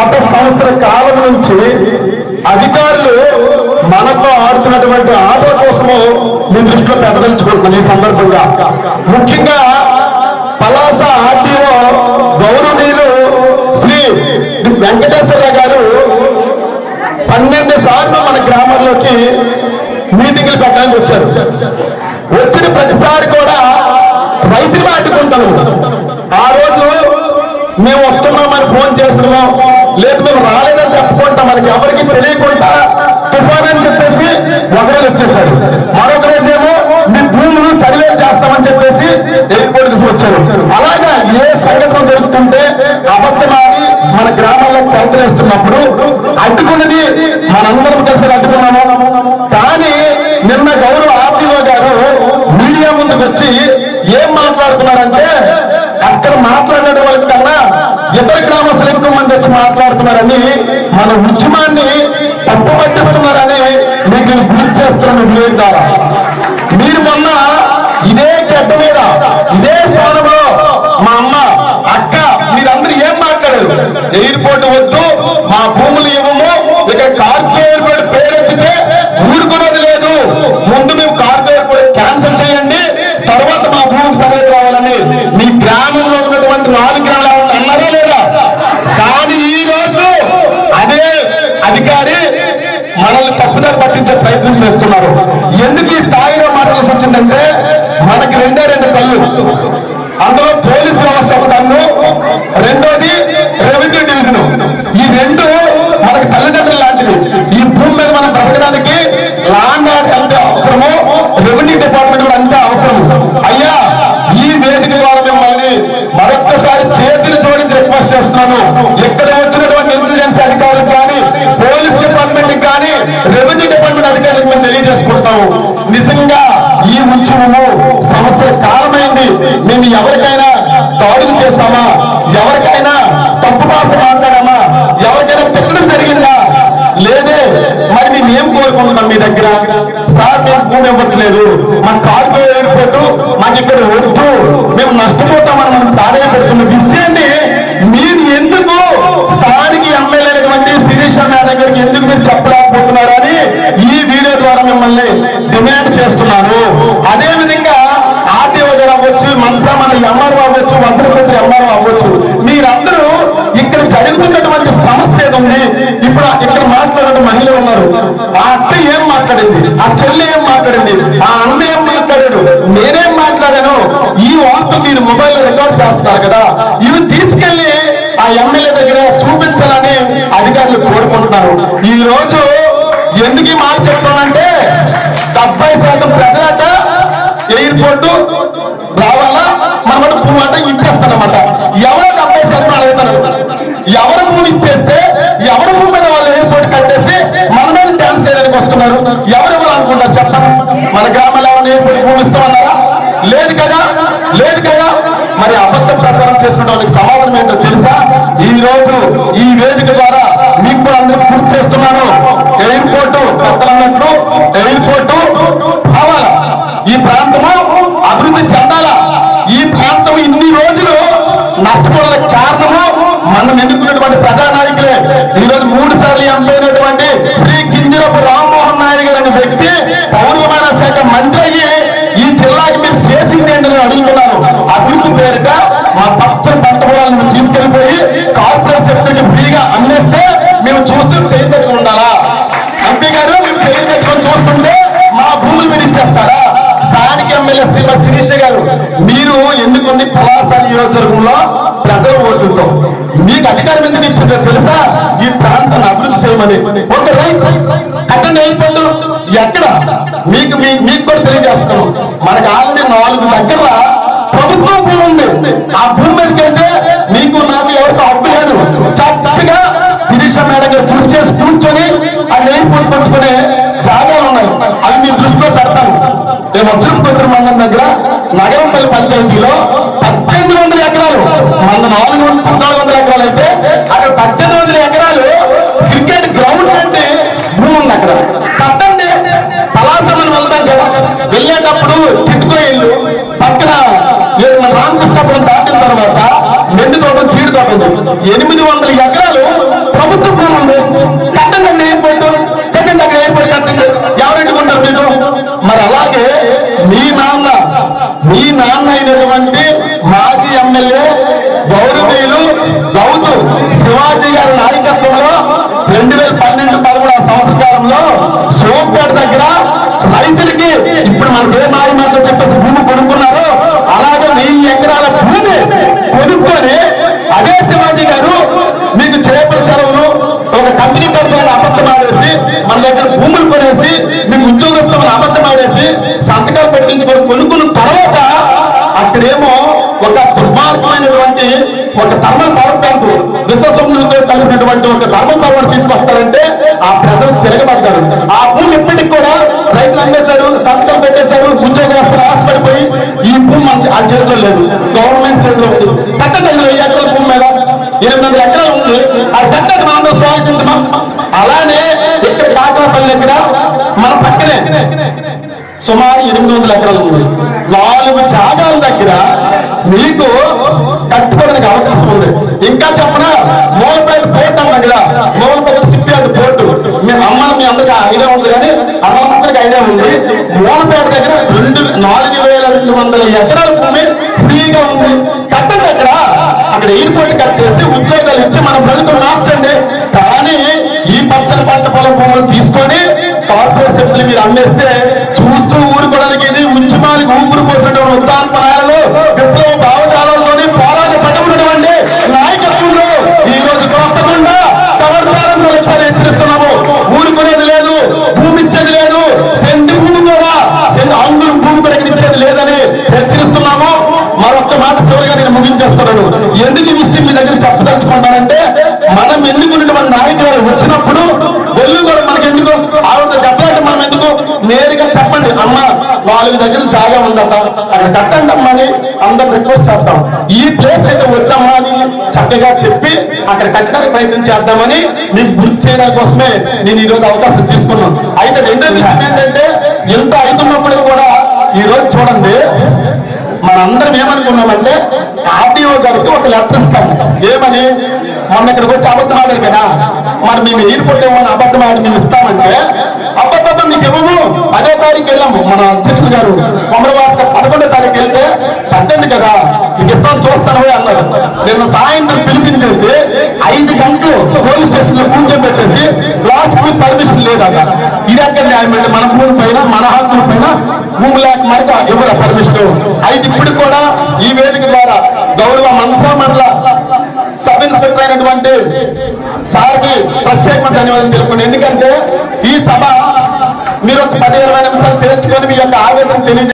గత సంవత్సర కాలం నుంచి అధికారులు మనతో ఆడుతున్నటువంటి ఆటల కోసము నేను దృష్టిలో పెట్టదలుచుకుంటున్నాను. ఈ సందర్భంగా ముఖ్యంగా పలాస ఆర్టీఓ గౌరవనీయులు శ్రీ వెంకటేశ్వరరావు గారు 12 సార్లు మన గ్రామంలోకి మీటింగ్లు పెట్టడానికి వచ్చారు. వచ్చిన ప్రతిసారి కూడా రైతులు అడ్డుకుంటాను. ఆ రోజు మేము వస్తున్నామని ఫోన్ చేస్తున్నాం, లేదు మేము రాలేదని చెప్పుకుంటాం, మనకి ఎవరికి తెలియకుండా తుఫాన్ అని చెప్పేసి ఒకరోజు వచ్చేసారు. మరొక రోజేమో మీ భూములు సర్వే చేస్తామని చెప్పేసి ఎయిర్పోర్ట్ కి వచ్చారు. అలాగా ఏ సంఘటన జరుగుతుంటే అబద్ధమాడి మన గ్రామాల్లో ప్రయత్నిస్తున్నప్పుడు అడ్డుకున్నది మనందరం కలిసి అడ్డుకున్నాము. కానీ నిన్న గౌరవ ఆర్టీఓ గారు మీడియా ముందుకు వచ్చి ఏం మాట్లాడుతున్నారంటే, అక్కడ మాట్లాడే వాళ్ళ కన్నా ఇతర గ్రామస్తులు ఎక్కువ మంది వచ్చి మాట్లాడుతున్నారని, మన ఉద్యమాన్ని తప్పు పట్టిస్తున్నారని మీకు గుర్తు చేస్తున్నాను. వీడియో ద్వారా మీరు మొన్న ఇదే గడ్డ మీద ఇదే స్థానంలో మా అమ్మ అక్క మీరందరూ ఏం మాట్లాడారు? ఎయిర్పోర్ట్ వద్దు, మా భూములు ఇవ్వము, ఇక్కడ కార్పొరేట్ పేరెత్తితే ఊరుకున్నది లేదు, ముందు మేము కార్పొరేట్ క్యాన్సిల్ చేయండి, తర్వాత మా భూమికి సర్వే కావాలని మీ గ్రామంలో ఉన్నటువంటి 4 గ్రామాలు అన్నారా లేదా? కానీ ఈ రోజు అదే అధికారి మనల్ని తప్పుదారి పట్టించే ప్రయత్నం చేస్తున్నారు. ఎందుకు ఈ స్థాయిలో మాట్లాడాల్సి వచ్చిందంటే, మనకి 2 కళ్ళు, అందులో పోలీసు వ్యవస్థ ఒక కన్ను, రెండోది రెవెన్యూ డివిజన్. ఈ 2 మనకి తల్లిదండ్రులు లాంటివి. ఈ భూమి మీద మనం బ్రతకడానికి ల్యాండ్ ఆర్డర్ ఎంత అవసరమో రెవెన్యూ డిపార్ట్మెంట్ కూడా అంతే అవసరం. అయ్యా, ఈ వేదిక ద్వారా మిమ్మల్ని మరొక్కసారి చేతులు జోడించి రిక్వెస్ట్ చేస్తున్నాను. ఇక్కడ వచ్చినటువంటి ఇంటెలిజెన్స్ అధికారులకు కానీ, పోలీస్ డిపార్ట్మెంట్ కానీ, రెవెన్యూ డిపార్ట్మెంట్ అధికారులకు మేము తెలియజేసుకుంటాము, నిజంగా ఈ ఉద్యమము సంవత్సర కాలమైంది. మేము ఎవరికైనా దాడులు చేస్తామా, ఎవరికైనా తప్పు భాష మాట్లాడామా, ఎవరికైనా తిట్టడం జరిగిందా? లేదే. మరి మేము ఏం కోరుకుంటున్నాం మీ దగ్గర? సార్ మేము భూమి ఇవ్వట్లేదు, మాకు కార్పొరేట్ ఎయిర్పోర్టు మాకు ఇక్కడ వద్దు, మేము నష్టపోతామని మనం తాడే పెడుతున్న విషయాన్ని మీరు ఎందుకు స్థానిక ఎమ్మెల్యే అయినటువంటి శిరీష మేడం దగ్గరికి ఎందుకు మీరు చెప్పలేకపోతున్నారని ఈ వీడియో ద్వారా మిమ్మల్ని డిమాండ్ చేస్తున్నాను. అదేవిధంగా ఆర్టీఓ గారు అవ్వచ్చు, మన ఎంఆర్ఓ అవ్వచ్చు, వజ్రపతి ఎంఆర్ఓ అవ్వచ్చు, మీరందరూ ఇక్కడ జరుగుతున్నటువంటి సమస్య ఏది? ఇప్పుడు ఇక్కడ మాట్లాడే మహిళ ఉన్నారు, ఆ అక్క ఏం మాట్లాడింది, ఆ చెల్లి ఏం మాట్లాడింది, ఆ అన్న ఏం మాట్లాడాడు, నేనేం మాట్లాడాను, ఈ వార్త మీరు మొబైల్ రికార్డ్ చేస్తారు కదా, ఇవి తీసుకెళ్లి ఆ ఎమ్మెల్యే దగ్గర చూపించాలని అధికారులు కోరుకుంటున్నారు. ఈ రోజు ఎందుకు ఈ మాట చెప్తానంటే, 70% ప్రజలట ఎయిర్పోర్టు రావాలా, మన భూమి అంటే ఇచ్చేస్తానమాట. ఎవరో 70% అడుగుతారు. ఎవరు భూమి ఇచ్చేస్తే ఎవరి భూమి మీద వాళ్ళు ఎయిర్పోర్ట్ కట్టేసి మన మీద డ్యాన్స్ చేయడానికి వస్తున్నారు. ఎవరెవరు అనుకుంటారు చెప్పండి? మన గ్రామాల్లో ఎవరైనా ఎయిర్పోర్ట్ భూమి ఇస్తామన్నారా? లేదు కదా, లేదు కదా. మరి అబద్ధ ప్రచారం చేసిన వాళ్ళకి సమాధానం ఏంటో తెలుసా? ఈ రోజు ఈ వేదిక ద్వారా మీకు కూడా అందరూ పూర్తి చేస్తున్నాను. ఎయిర్పోర్టు కట్టాలన్నట్లు ఎయిర్పోర్టు కావాలా, ఈ ప్రాంతము అభివృద్ధి చెందాలా. ఈ ప్రాంతం ఇన్ని రోజులు నష్టపోవడానికి కారణము మనం ఎన్నుకున్నటువంటి ప్రజానాయకులే. ఈ రోజు 3 సార్లు ఎంపైనటువంటి శ్రీ కింజరపు రామ్మోహన్ నాయుడు గారు అనే వ్యక్తి పౌర విమాన శాఖ మంత్రి అయ్యి ఈ జిల్లాకి మీరు చేసింది ఏంటని అడుగుతున్నారు. అభివృద్ధి పేరిట మా పచ్చని పంట పొలాలను తీసుకెళ్లిపోయి కార్పొరేట్ సెక్టర్కి ఫ్రీగా అందిస్తే మేము చూస్తూ చేయదగ్గర ఉండాలా? ఎంపీ గారు మేము చేయదగ్గర చూస్తుంటే మా భూములు మీరు ఇచ్చేస్తారా? స్థానిక ఎమ్మెల్యే శ్రీమతి శిరీష గారు, మీరు ఎన్నుకుంది పలాస నియోజకవర్గంలో ప్రజల ఓటుతో. మీకు అధికారం ఎందుకు ఇచ్చిందో తెలుసా? ఈ ప్రాంతాన్ని అభివృద్ధి చేయమని. ఓకే రైట్, కట్టండి ఎయిర్పోర్ట్. ఎక్కడ మీకు కూడా తెలియజేస్తాం, మనకు ఆల్రెడీ 4 దగ్గర ప్రభుత్వం భూమి ఉంది. ఆ భూమి మీదకి వెళ్తే మీకు నాకు ఎవరికి హక్కు లేదు. చక్కగా శిరీష మేడం గారు పూర్తి చేసి కూర్చొని ఆ ఎయిర్పోర్ట్ పట్టుకునే జాగాలు ఉన్నాయి. అవి మీ దృష్టిలో పెడతాను. మేము వజ్రపుత్ర మండలం దగ్గర నగరంపల్లి పంచాయతీలో 1800 ఎకరాలు, మన 1400 ఎకరాలు అయితే అక్కడ 1800 ఎకరాలు క్రికెట్ గ్రౌండ్ అంటే భూమి ఉంది. అక్కడ కట్టండి. పలాస మనం వెళ్తాం కదా, వెళ్ళేటప్పుడు టిట్కో ఇల్లు పక్కన రామకృష్ణపురం దాటిన తర్వాత 800 ఎకరాలు ప్రభుత్వ భూమి ఉంది. కట్టండి ఎయిర్పోర్ట్, కట్టండి అక్కడ ఎయిర్పోర్ట్ కట్టండి, ఎవరు ఎట్టుకుంటారు మీరు? మరి అలాగే మీ నాన్న అయినటువంటి మాజీ ఎమ్మెల్యే గౌరవీయులు గౌతు శివాజీ గారి నాయకత్వంలో 2012-13 సంవత్సరంలో సోంపేట దగ్గర రైతులకి ఇప్పుడు మనకి ఏ మాటలు చెప్పేసి భూమి కొనుక్కున్నారో అలాగే 1000 ఎకరాల భూమి కొనుక్కొని అదే శివాజీ గారు మీకు చేపల సెలవులు ఒక కంపెనీ అబద్ధం ఆడేసి మన దగ్గర భూములు కొనేసి మీకు ఉద్యోగస్తులను అబద్ధం ఆడేసి సంతకాలు పెట్టించుకొని కొనుక్కున్న తర్వాత అక్కడేమో ఒక దుర్మార్గమైనటువంటి ఒక థర్మల్ పవర్ ప్లాంట్ విశ్వసంతో కలిగినటువంటి ఒక థర్మల్ పవర్ తీసుకొస్తారంటే ఆ ప్రజలు తిరగబడ్డారు. ఆ భూమి ఇప్పటికి కూడా రైతులు అమ్మేశారు, సంతకం పెట్టేశారు, ఉద్యోగస్తులు ఆశపడిపోయి ఈ భూమి మంచి ఆ చేతిలో లేదు, గవర్నమెంట్ చేతిలో ఉంది. కట్టండి 1000 ఎకరాల భూమి మీద 800 ఎకరాలు ఉంది. ఆ కట్టండి మనం స్వాగతించమా. అలానే ఇక్కడ కాకరపల్లి దగ్గర మన పక్కనే సుమారు 800 ఎకరాలు ఉంది. 4 జాగాల దగ్గర మీకు కట్టుకోవడానికి అవకాశం ఉంది. ఇంకా చెప్పనా, మూలపేట పోర్ట్ అన్న దగ్గర మూలపేట సిప్పియార్డ్ పోర్టు మీ అందరికీ ఐడియా ఉంది, కానీ అందరికి ఐడియా ఉంది. మూలపేట దగ్గర 4200 ఎకరాల భూమి ఫ్రీగా ఉంది. కట్టండి అక్కడ ఎయిర్పోర్ట్ కట్టేసి ఉద్యోగాలు ఇచ్చి మన బ్రతుకులు మార్చండి. కానీ ఈ పచ్చని పంట పొలం భూములు తీసుకొని కార్పొరేట్ సభ్యులు మీరు అమ్మేస్తే చూస్తూ ఊరుకోవడానికి ఇది ఉద్యమానికి ఊపిరి పోసినటువంటి ఉద్దానపనాయాలు విప్లవ భావజాలంలోని పోరాట పడబడినటువంటి నాయకత్వంలో ఈ రోజు తప్పకుండా సంవత్సరాలను లక్ష్యాలు హెచ్చరిస్తున్నాము. ఊరుకునేది లేదు, భూమి ఇచ్చేది లేదు, సెంటి భూమి కూడా అంగుళం భూమి ప్రకటించేది లేదని హెచ్చరిస్తున్నాము. మరొక్క మాట చివరిగా నేను ముగించేస్తున్నాను. ఎందుకు ఈ విషయం మీ దగ్గర చెప్పదలుచుకుంటానంటే, మనం ఎన్నుకున్నటువంటి నాయకులు వచ్చినప్పుడు వెళ్ళు కూడా మనకి ఎందుకు ఆవిడ చెప్పాలంటే మనం ఎందుకు నేరుగా చెప్పండి, అమ్మ 4 దగ్గర జాగా ఉందట అక్కడ కట్టండి అమ్మా అని అందరూ రిక్వెస్ట్ చేద్దాం. ఈ ప్లేస్ అయితే వద్దమ్మా అని చక్కగా చెప్పి అక్కడ కట్టడానికి ప్రయత్నం చేద్దామని మీకు గుర్తు చేయడం కోసమే నేను ఈ రోజు అవకాశం తీసుకున్నాను. అయితే రెండో విషయం ఏంటంటే, ఎంత అవుతున్నప్పటికీ కూడా ఈ రోజు చూడండి, మనందరం ఏమనుకున్నామంటే ఆర్టీఓ గారికి ఒక లెటర్ ఇస్తాం. ఏమని, మొన్న ఇక్కడికి వచ్చి అబద్ధం ఆడారు కదా, మరి మేము ఎయిర్పోర్ట్ ఏమని అబద్ధం ఆడి మేము ఇస్తామంటే, అబద్ధం మీకు ఇవ్వము. 10వ తారీఖు వెళ్ళాము, మన అధ్యక్షులు గారు కొమరవాస 11వ తారీఖు వెళ్తే పద్దెనిమిది కదా మీకు ఇస్తాను చూస్తాను అన్నారు. నిన్న సాయంత్రం పిలిపించేసి 5 గంటలు పోలీస్ స్టేషన్ లో కూర్చోబెట్టేసి లాస్ట్ వీక్ పర్మిషన్ లేదట. ఇది ఎక్కడ న్యాయమంటే, మన భూమి పైన మన హక్కుల పైన భూమి లేక మరి ఇవ్వరు పర్మిషన్. అయితే ఇప్పుడు కూడా ఈ వేదిక ద్వారా గౌరవ మనసా మండల సబ్ ఇన్స్పెక్టర్ అయినటువంటి సార్కి ప్రత్యేకమైన ధన్యవాదాలు తెలుపుకోండి. ఎందుకంటే ఈ సభ మీరు ఒక 10-20 నిమిషాలు తెచ్చుకొని మీ యొక్క ఆవేదన తెలియజేస్తారు.